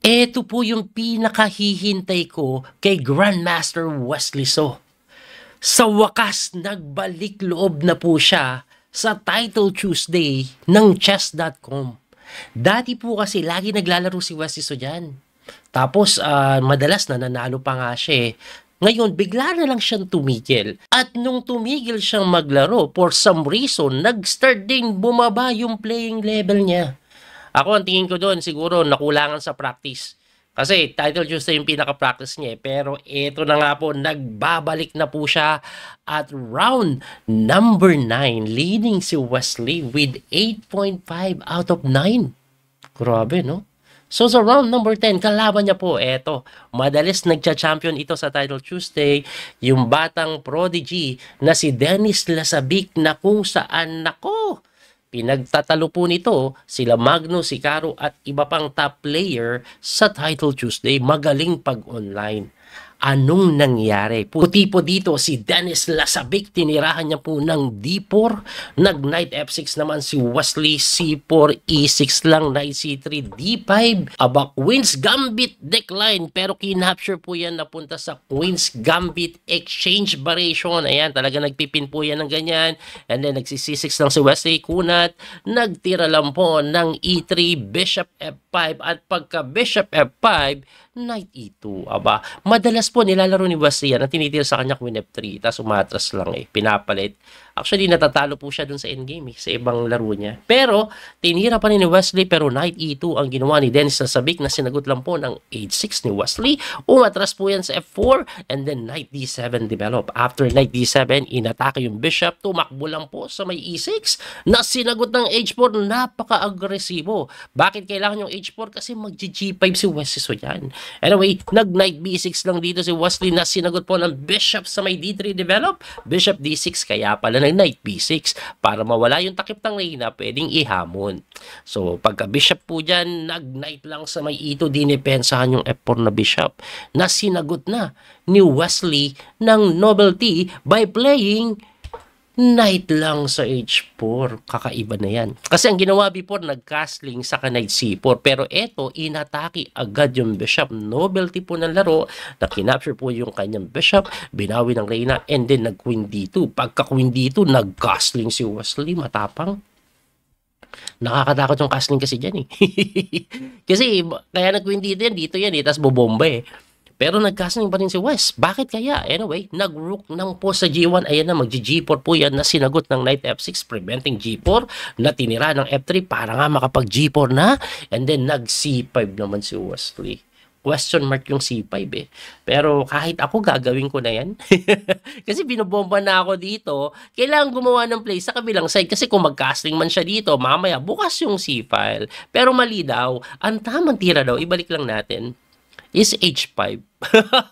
Eto po yung pinakahihintay ko kay Grandmaster Wesley So. Sa wakas, nagbalik loob na po siya sa Title Tuesday ng Chess.com. Dati po kasi lagi naglalaro si Wesley So dyan. Tapos madalas nananalo pa nga siya eh. Ngayon, bigla na lang siyang tumigil. At nung tumigil siyang maglaro, for some reason, nag-start din bumaba yung playing level niya. Ako, ang tingin ko doon, siguro nakulangan sa practice. Kasi Title Tuesday yung pinaka-practice niya eh. Pero ito na nga po, nagbabalik na po siya at round number 9. Leading si Wesley with 8.5 out of 9. Grabe, no? So sa round number 10, kalaban niya po, eto, madalas nagcha-champion ito sa Title Tuesday, yung batang prodigy na si Dennis Lasabic na kung saan, nako, pinagtatalo po nito sila Magnus Icaro at iba pang top player sa Title Tuesday. Magaling pag-online. Anong nangyari? Puti po dito si Dennis Lasabic, tinirahan niya po ng D4, nag-knight F6 naman si Wesley, C4, E6 lang, knight C3, D5, aba Queen's Gambit decline, pero kinapture po yan napunta sa Queen's Gambit exchange variation. Ayan, talaga nagpipin po yan ng ganyan, and then nagsi-C6 lang si Wesley, kunat, nagtira lang po ng E3, Bishop F5, at pagka Bishop F5, Knight E2. Aba, madalas po nilalaro ni Wesley yan na tinitira sa kanya Queen F3, tapos umatras lang eh, pinapalit. Actually, natatalo po siya dun sa endgame eh, sa ibang laro niya. Pero, tinira pa ni Wesley, pero Knight E2 ang ginawa ni Dennis Lasabic na sinagot lang po ng H6 ni Wesley. Umatras po yan sa F4, and then Knight D7 develop. After Knight D7, inatake yung Bishop, tumakbo lang po sa may E6, na sinagot ng H4, napaka-agresibo. Bakit kailangan yung H4? Kasi mag-G5 si Wesley So yan. Anyway, nag-Knight B6 lang dito si Wesley na sinagot po ng Bishop sa may D3 develop, Bishop D6, kaya pala nag-Knight B6 para mawala yung takip ng reyna, pwedeng ihamon. So, pagka Bishop po dyan, nag-Knight lang sa may E2, dinipensahan yung F4 na Bishop na sinagot na ni Wesley ng novelty by playing Knight lang sa H4. Kakaiba na yan. Kasi ang ginawa before, nag-castling sa Knight C4. Pero eto, inatake agad yung Bishop. Novelty po ng laro, na kinapture po yung kanyang Bishop, binawi ng Reyna, and then nag-Queen D2. Pagka Queen D2, nag-castling si Wesley. Matapang. Nakakatakot yung castling kasi dyan eh. Kasi kaya nag-Queen dito yan eh, tapos bobomba eh. Pero nag-castling pa rin si West. Bakit kaya? Anyway, nag-rook ng po sa G1. Ayan na, mag-G4 po yan na sinagot ng Knight F6, preventing G4, na tinira ng F3 para nga makapag-G4 na. And then, nag-C5 naman si Wesley. Question mark yung C5 eh. Pero kahit ako, gagawin ko na yan. Kasi binobomba na ako dito. Kailangan gumawa ng play sa kabilang side. Kasi kung mag-castling man siya dito, mamaya bukas yung C-file. Pero mali daw. Ang tamang tira daw, ibalik lang natin, is H5.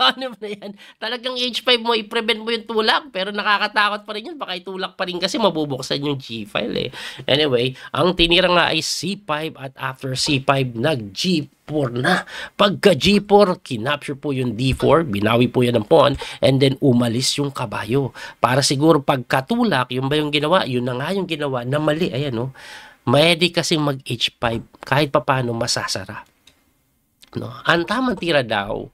Ano na yan? Talagang H5 mo, i-prevent mo yung tulak, pero nakakatakot pa rin yun. Baka itulak pa rin kasi mabubuksan yung G-file eh. Anyway, ang tinira nga ay C5 at after C5, nag-G4 na. Pagka G4, kinapture po yung D4, binawi po yan ng pawn, and then umalis yung kabayo. Para siguro pagkatulak, yun ba yung ginawa? Yun na nga yung ginawa na mali. Ayan o. Pwede kasi mag-H5 kahit papano masasara. No, ang tamang tira daw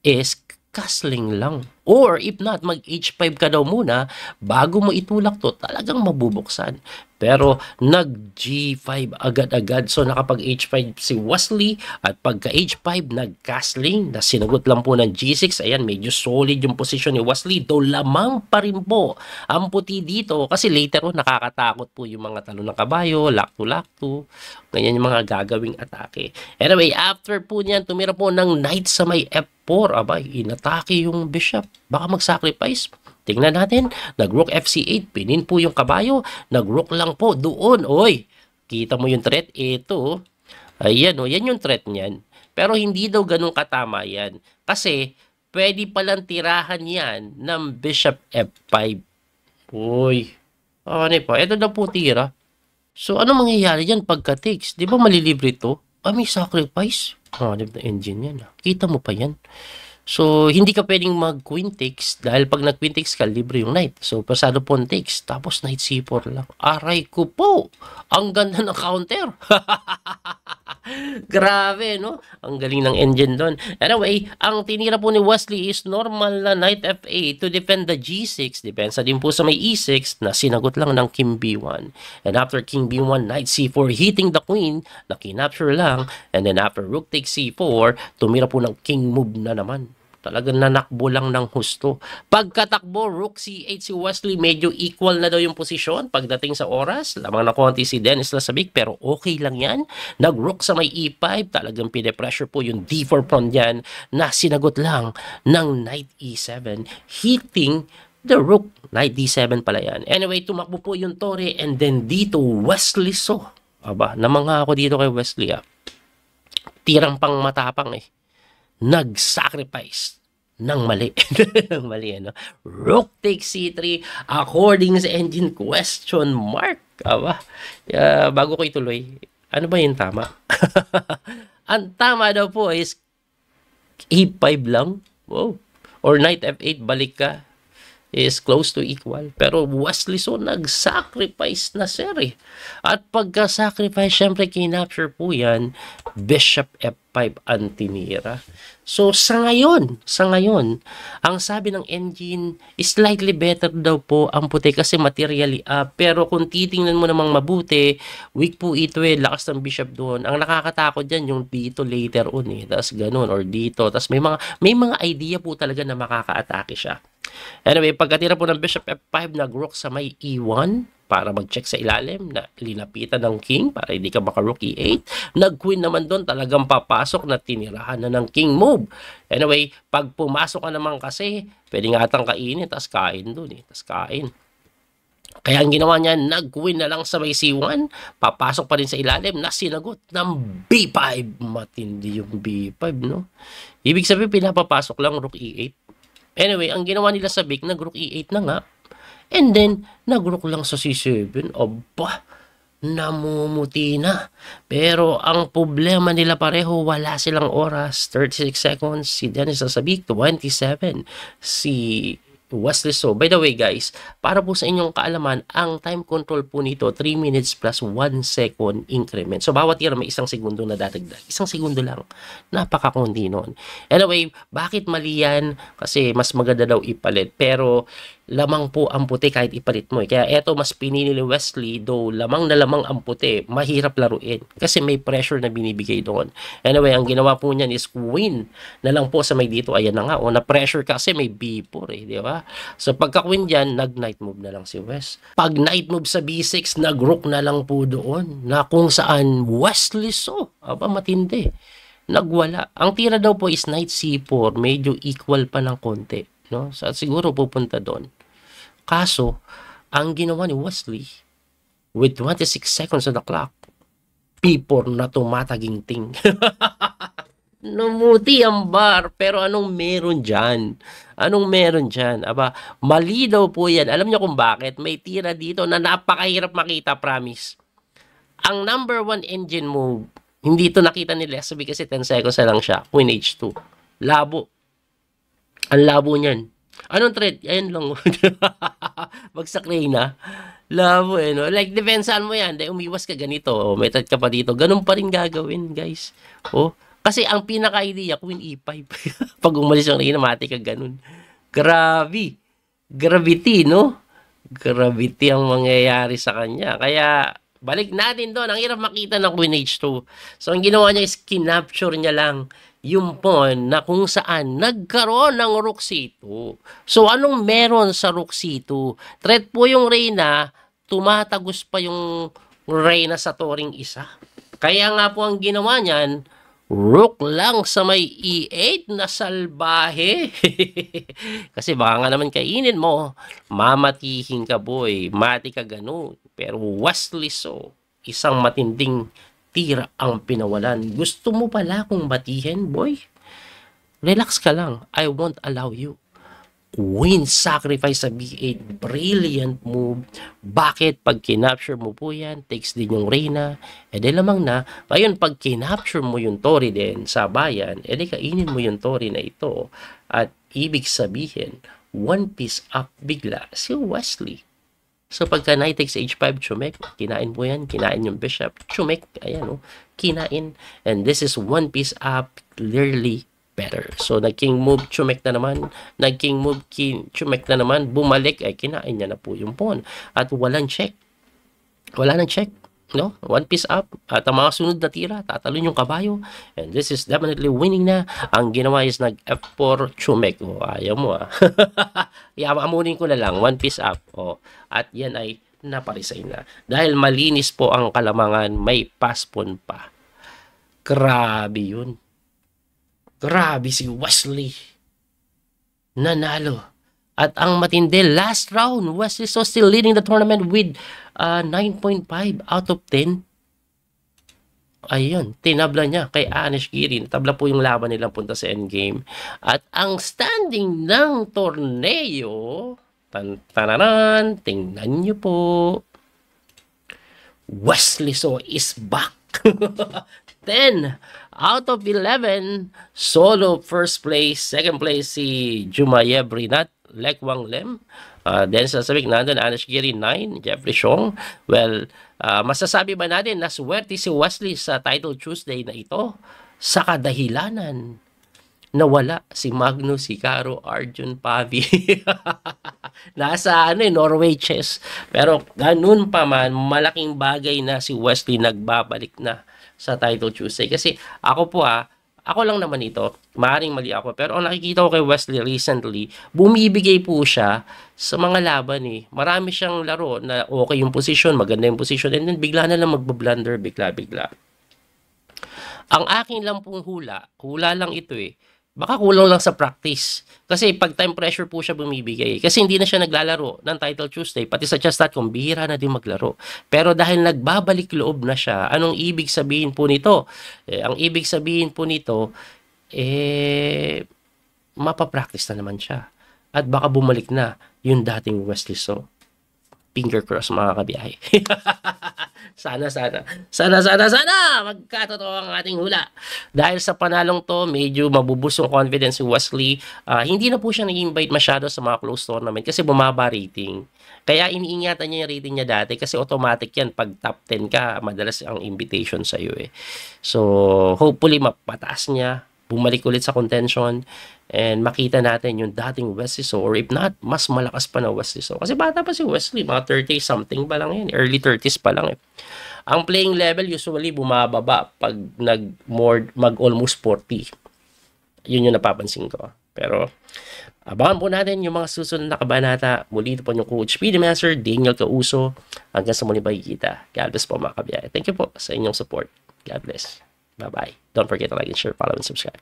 is castling lang. Or if not, mag-H5 ka daw muna bago mo itulak to, talagang mabubuksan. Pero nag-G5 agad-agad. So nakapag-H5 si Wesley at pagka-H5 nag-castling na sinagot lang po ng G6. Ayan, medyo solid yung position ni Wesley. Though lamang pa rin po ang puti dito kasi later on nakakatakot po yung mga talo ng kabayo, lakto-lakto. Ganyan yung mga gagawing atake. Anyway, after po niyan, tumira po ng knight sa may F4. Abay, inatake yung Bishop. Baka mag-sacrifice. Tingnan natin, nag-rook FC8, pinin po yung kabayo, nag-rook lang po doon. Oy, kita mo yung threat? Ito, ayan o, yan yung threat niyan. Pero hindi daw ganun katama yan. Kasi, pwede palang tirahan yan ng Bishop F5. Uy, ano pa? Ito na po tira. So, ano mangyayari yan pagka-takes? Di ba malilibre to? May sacrifice. Di ba engine yan? Kita mo pa yan. So, hindi ka pwedeng mag-queen takes dahil pag nag-queen takes ka, libre yung knight. So, pasado pawn takes. Tapos, knight C4 lang. Aray ko po! Ang ganda ng counter! Grabe, no? Ang galing ng engine doon. Anyway, ang tinira po ni Wesley is normal na knight f8 to defend the g6. Depensa din po sa may e6 na sinagot lang ng king b1. And after king b1, knight c4 hitting the queen na kinapture lang. And then after rook takes c4, tumira po ng king move na naman. Talagang nanakbo lang ng husto. Pagkatakbo, rook c8 si Wesley, medyo equal na daw yung posisyon pagdating sa oras. Lamang na konti si Dennis Lasabik, pero okay lang yan. Nag-rook sa may e5, talagang pide-pressure po yung d4 pawn dyan na sinagot lang ng knight e7, hitting the rook. Knight d7 pala yan. Anyway, tumakbo po yung Torre, and then dito, Wesley So. Aba, namanga ako dito kay Wesley, tirang pang matapang nag-sacrifice ng mali. Ng mali, ano? Rook takes c3 according sa engine question mark. Aba, bago ko ituloy, ano ba yung tama? Ang tama daw po is e5 lang. Wow. Or knight f8, balik ka. Is close to equal. Pero Wesley So nag-sacrifice na sir. At pagka-sacrifice, syempre kinapture po yan, bishop f5 ang tinira. So sa ngayon, ang sabi ng engine, slightly better daw po ang puti kasi materially up. Pero kung titingnan mo namang mabuti, weak po ito lakas ng bishop doon. Ang nakakatakot dyan yung dito later on Tapos ganun, or dito. Tapos may mga idea po talaga na makaka-atake siya. Anyway, pagkatira po ng bishop f5, nag-rook sa may e1 para mag-check sa ilalim na linapitan ng king para hindi ka maka-rook e8. Nag-queen naman doon, talagang papasok na tinirahan na ng king move. Anyway, pag pumasok ka naman kasi, pwede nga atang kainin, tas kain doon tas kain. Kaya ang ginawa niya, nag-queen na lang sa may c1, papasok pa rin sa ilalim na sinagot ng b5. Matindi yung b5, no? Ibig sabihin, pinapapasok lang rook e8. Anyway, ang ginawa nila sa big, nag-rook e8 na nga. And then, nag-rook lang sa c7. Aba, namumuti na. Pero ang problema nila pareho, wala silang oras. 36 seconds. Si Dennis Lasabik, 27. Si Wesley So. By the way guys, para po sa inyong kaalaman, ang time control po nito 3 minutes plus 1 second increment. So bawat tira may isang segundo na dadagdag. Isang segundo lang. Napakakundi nun. Anyway, bakit mali yan? Kasi mas maganda daw ipalit. Pero lamang po ang puti kahit ipalit mo. Kaya eto mas pinili ni Wesley, though lamang na lamang ang puti, mahirap laruin. Kasi may pressure na binibigay doon. Anyway, ang ginawa po niyan is queen na lang po sa may dito. Ayan na nga. O, na-pressure kasi may b4 di ba? So pagka-queen dyan, nag-knight move na lang si West. Pag knight move sa b6, nag-rook na lang po doon. Na kung saan Wesley So. Aba, matindi. Nagwala. Ang tira daw po is knight c4. Medyo equal pa ng konti. No? So siguro pupunta doon. Kaso, ang ginawa ni Wesley, with 26 seconds on the clock, p4 na tumataginting. Numuti ang bar, pero anong meron dyan? Anong meron dyan? Aba, mali daw po yan. Alam niyo kung bakit? May tira dito na napakahirap makita, promise. Ang number 1 engine move, hindi ito nakita ni Lasabik kasi 10 seconds na lang siya. Queen h2. Labo. Ang labo niyan. Anong threat? Ayan lang. Bagsak Reyna. Labo no? Like, defensan mo yan. Dahil umiwas ka ganito. O, may threat ka pa dito. Ganun pa rin gagawin, guys. O, kasi ang pinaka-idea, Queen e5. Pag umalis ang Reyna, mati ka ganun. Grabe. Gravity, no? Gravity ang mangyayari sa kanya. Kaya, balik natin doon. Ang hirap makita ng Queen h2. So, ang ginawa niya is kinapture niya lang yung pawn na kung saan nagkaroon ng rook c2. So, anong meron sa rook c2? Threat po yung Reyna, tumatagos pa yung Reyna sa toring isa. Kaya nga po ang ginawa niyan, rook lang sa may e8 na salbahe. Kasi baka nga naman kainin mo, mamatihin ka boy, mati ka ganun. Pero Wesley So, isang matinding tira ang pinawalan. Gusto mo pala kung batihin, boy? Relax ka lang. I won't allow you. Queen sacrifice sa b8. Brilliant move. Bakit? Pag kinapture mo po yan, takes din yung Reyna. E di lamang na. Ngayon, pag kinapture mo yung Torre din sa bayan, e di kainin mo yung Torre na ito. At ibig sabihin, one piece up bigla si Wesley. So pagka knight takes h5, chumek, kinain po yan, kinain yung bishop, chumek, ayan kinain. And this is one piece up, clearly better. So nag-king move, chumek na naman, nag-king move, chumek na naman, bumalik, ay kinain niya na po yung pawn. At walang check. Wala nang check. No? One piece up. At ang mga sunod na tira, tatalon yung kabayo. And this is definitely winning na. Ang ginawa is nag-F4 chumek. Ayaw mo Iawamunin ko na lang. One piece up. At yan ay naparisay na. Dahil malinis po ang kalamangan, may paspon pa. Grabe yun. Grabe si Wesley. Nanalo. At ang matindi, last round, Wesley So still leading the tournament with 9.5 out of 10. Ayun, tinabla niya kay Anish Giri. Natabla po yung laban nilang punta sa endgame. At ang standing ng torneo, tananan, tingnan niyo po. Wesley So is back. 10 out of 11. Solo first place. Second place si Jumayev Rinat, Lek Wang Lem. Then sasabihin nandun, Anish Giri 9, Jeffrey Xiong. Well, masasabi ba natin na swerte si Wesley sa Title Tuesday na ito sa kadahilanan na wala si Magnus Hikaru Arjun Pavi. Nasa Norway chess. Pero ganun pa man, malaking bagay na si Wesley nagbabalik na sa Title Tuesday. Kasi ako lang naman ito, maaaring mali ako, pero ang nakikita ko kay Wesley recently, bumibigay po siya sa mga laban Marami siyang laro na okay yung position, maganda yung position, and then bigla na lang magbablunder, bigla-bigla. Ang akin lang pong hula lang ito baka kulang lang sa practice. Kasi pag time pressure po siya bumibigay. Kasi hindi na siya naglalaro ng Title Tuesday. Pati sa chess.com, bihira na din maglaro. Pero dahil nagbabalik loob na siya, anong ibig sabihin po nito? Ang ibig sabihin po nito, mapapractice na naman siya. At baka bumalik na yung dating Wesley So. Finger cross mga kabiyahe. Sana magkatotoo ang ating hula. Dahil sa panalong to, medyo mabubusong confidence si Wesley. Hindi na po siya nag-invite masyado sa mga close tournament kasi bumaba rating. Kaya iniingatan niya yung rating niya dati kasi automatic yan. Pag top 10 ka, madalas ang invitation sa iyo So, hopefully mapataas niya. Bumalik ulit sa contention and makita natin yung dating Wesley So, or if not, mas malakas pa na Wesley So. Kasi bata pa si Wesley, mga 30-something pa lang yan, early 30s pa lang Ang playing level usually bumababa pag mag-almost 40. Yun yung napapansin ko. Pero abangan po natin yung mga susunod na kabanata. Muli ito po yung Coach Speedy Master, Daniel Causo. Hanggang sa muli makikita. God bless po mga kabiyahe. Thank you po sa inyong support. God bless. Bye-bye. Don't forget to like and share, follow, and subscribe.